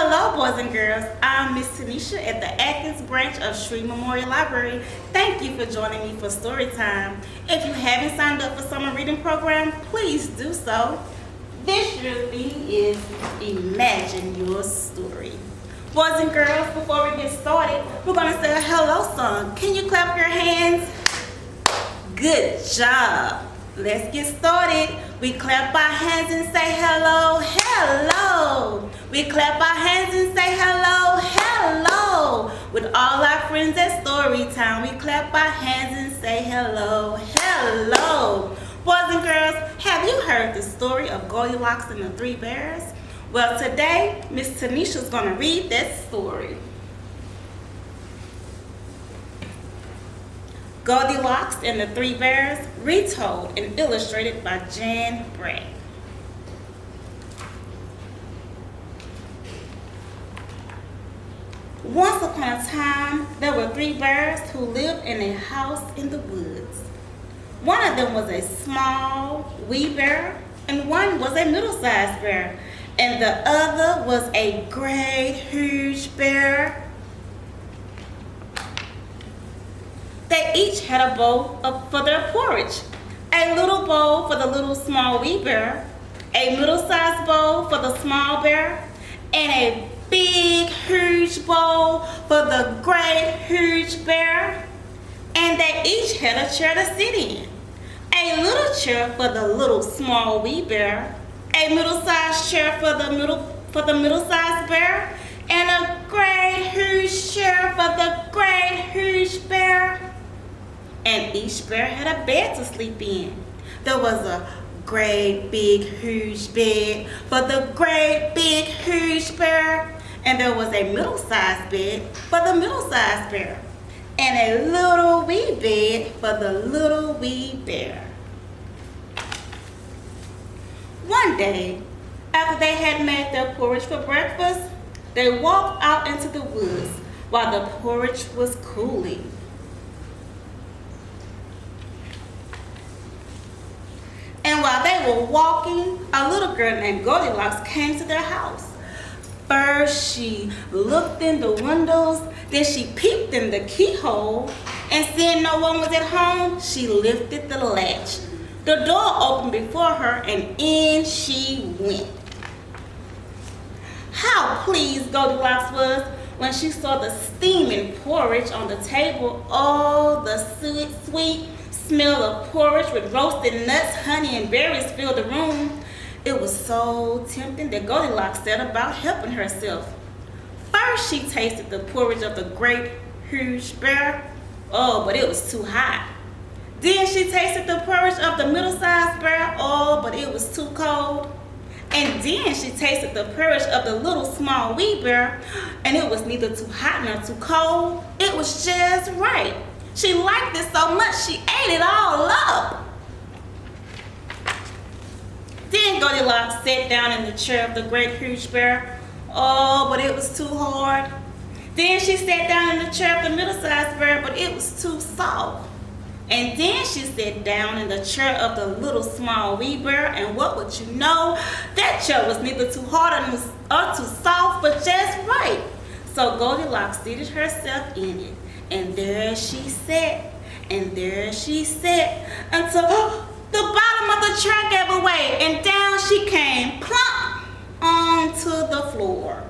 Hello, boys and girls. I'm Miss Tanisha at the Atkins branch of Shree Memorial Library. Thank you for joining me for Storytime. If you haven't signed up for summer reading program, please do so. This year's theme is Imagine Your Story. Boys and girls, before we get started, we're going to say a hello song. Can you clap your hands? Good job. Let's get started. We clap our hands and say hello, hello. We clap our hands and say hello, hello. With all our friends at Storytime, we clap our hands and say hello, hello. Boys and girls, have you heard the story of Goldilocks and the Three Bears? Well, today, Miss Tanisha is going to read that story. Goldilocks and the Three Bears, retold and illustrated by Jan Bray. Once upon a time, there were three bears who lived in a house in the woods. One of them was a small, wee bear, and one was a middle-sized bear, and the other was a great, huge bear. They each had a bowl for their porridge. A little bowl for the little small wee bear, a middle-sized bowl for the small bear, and a big huge bowl for the great huge bear. And they each had a chair to sit in. A little chair for the little small wee bear, a middle-sized chair for the middle-sized bear, and a great huge chair for the great huge bear. And each bear had a bed to sleep in. There was a great big huge bed for the great big huge bear, and there was a middle-sized bed for the middle-sized bear, and a little wee bed for the little wee bear. One day, after they had made their porridge for breakfast, they walked out into the woods while the porridge was cooling. And while they were walking, a little girl named Goldilocks came to their house. First, she looked in the windows, then she peeped in the keyhole, and seeing no one was at home, she lifted the latch. The door opened before her, and in she went. How pleased Goldilocks was when she saw the steaming porridge on the table. Oh, the sweet smell of porridge with roasted nuts, honey, and berries filled the room. It was so tempting that Goldilocks set about helping herself. First, she tasted the porridge of the great huge bear. Oh, but it was too hot. Then she tasted the porridge of the middle-sized bear. Oh, but it was too cold. And then she tasted the porridge of the little small wee bear, and it was neither too hot nor too cold. It was just right. She liked it so much she ate it all up. Then Goldilocks sat down in the chair of the great huge bear. Oh, but it was too hard. Then she sat down in the chair of the middle-sized bear, but it was too soft. And then she sat down in the chair of the little small wee bear, and what would you know? That chair was neither too hard or too soft, but just right. So Goldilocks seated herself in it. And there she sat, and there she sat, until the bottom of the chair gave away, and down she came, plump, onto the floor.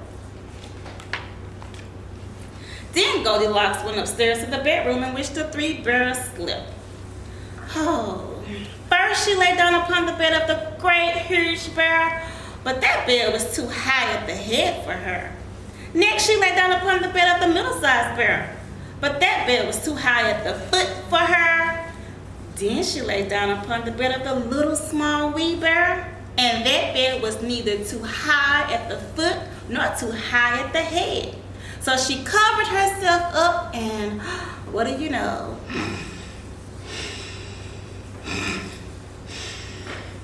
Then Goldilocks went upstairs to the bedroom in which the three bears slept. Oh, first she lay down upon the bed of the great huge bear, but that bed was too high at the head for her. Next she lay down upon the bed of the middle-sized bear, but that bed was too high at the foot for her. Then she lay down upon the bed of the little small wee bear, and that bed was neither too high at the foot nor too high at the head. So she covered herself up, and what do you know?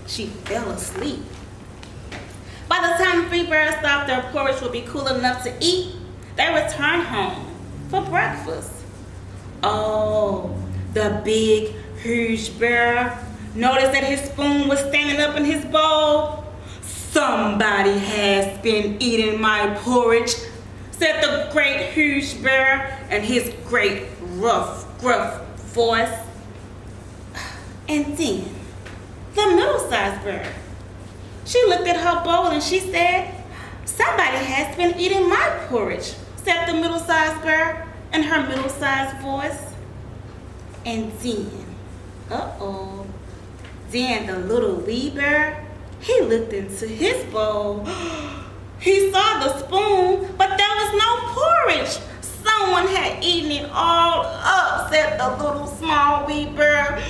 She fell asleep. By the time the three bears thought their porridge would be cool enough to eat, they returned home for breakfast. Oh, the big, huge bear noticed that his spoon was standing up in his bowl. Somebody has been eating my porridge, said the great huge bear in his great rough, gruff voice. And then the middle-sized bear, she looked at her bowl and she said, somebody has been eating my porridge, said the middle-sized bear in her middle-sized voice. And then the little wee bear, he looked into his bowl. He saw the spoon, but there was no porridge. Someone had eaten it all up, said the little small wee bear.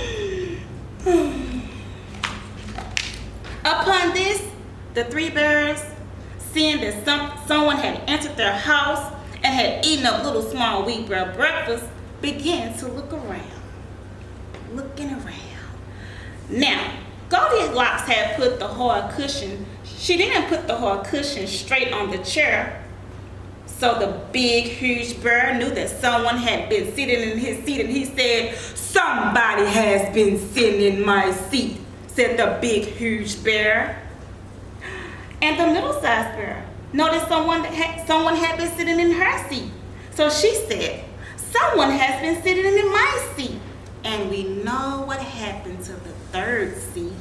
Upon this, the three bears, seeing that someone had entered their house and had eaten up little small wee bear breakfast, began to look around. Looking around. Now, Goldilocks had put the hard cushion. She didn't put the hard cushion straight on the chair. So the big, huge bear knew that someone had been sitting in his seat, and he said, somebody has been sitting in my seat, said the big, huge bear. And the middle-sized bear noticed someone had been sitting in her seat. So she said, someone has been sitting in my seat. And we know what happened to the third seat.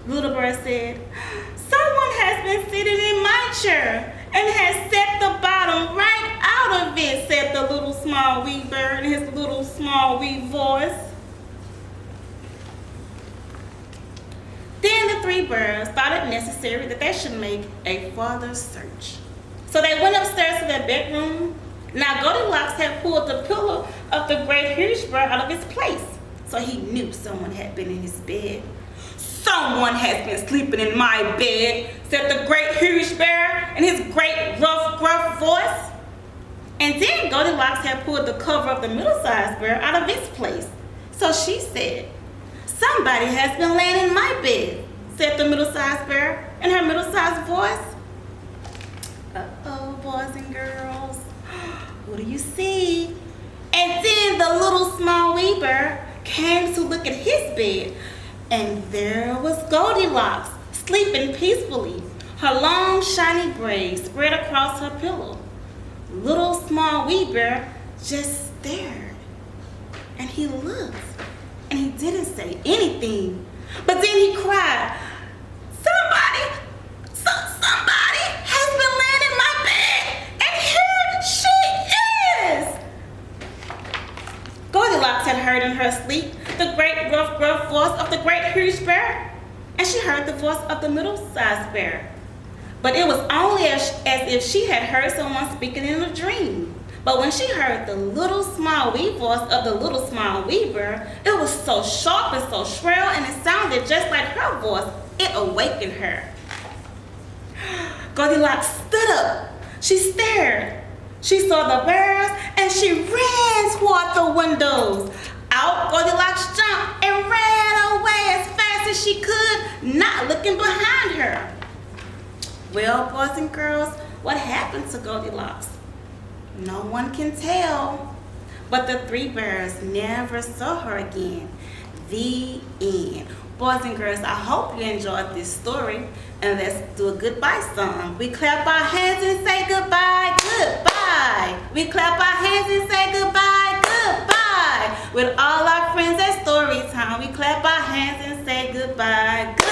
Little bird said, someone has been sitting in my chair and has set the bottom right out of it, said the little small wee bird in his little small wee voice. Then the three birds thought it necessary that they should make a further search. So they went upstairs to their bedroom. Now Goldilocks had pulled the pillow of the great huge bear out of its place, so he knew someone had been in his bed. Someone has been sleeping in my bed, said the great huge bear in his great rough, gruff voice. And then Goldilocks had pulled the cover of the middle-sized bear out of its place, so she said, somebody has been laying in my bed, said the middle-sized bear in her middle-sized voice. Uh-oh, boys and girls. What do you see? And then the little small wee bear came to look at his bed, and there was Goldilocks sleeping peacefully, her long shiny braids spread across her pillow. Little small wee bear just stared, and he looked, and he didn't say anything. But then he cried, somebody has been laying in my bed, and here she is. Goldilocks had heard in her sleep the great rough, gruff voice of the great huge bear, and she heard the voice of the middle-sized bear. But it was only as if she had heard someone speaking in a dream. But when she heard the little small wee voice of the little small wee bear, it was so sharp and so shrill, and it sounded just like her voice. It awakened her. Goldilocks stood up. She stared. She saw the bears, and she ran toward the windows. Out Goldilocks jumped and ran away as fast as she could, not looking behind her. Well, boys and girls, what happened to Goldilocks? No one can tell. But the three bears never saw her again. The end. Boys and girls, I hope you enjoyed this story. And let's do a goodbye song. We clap our hands and say goodbye, goodbye. We clap our hands and say goodbye, goodbye. With all our friends at Storytime, we clap our hands and say goodbye, goodbye.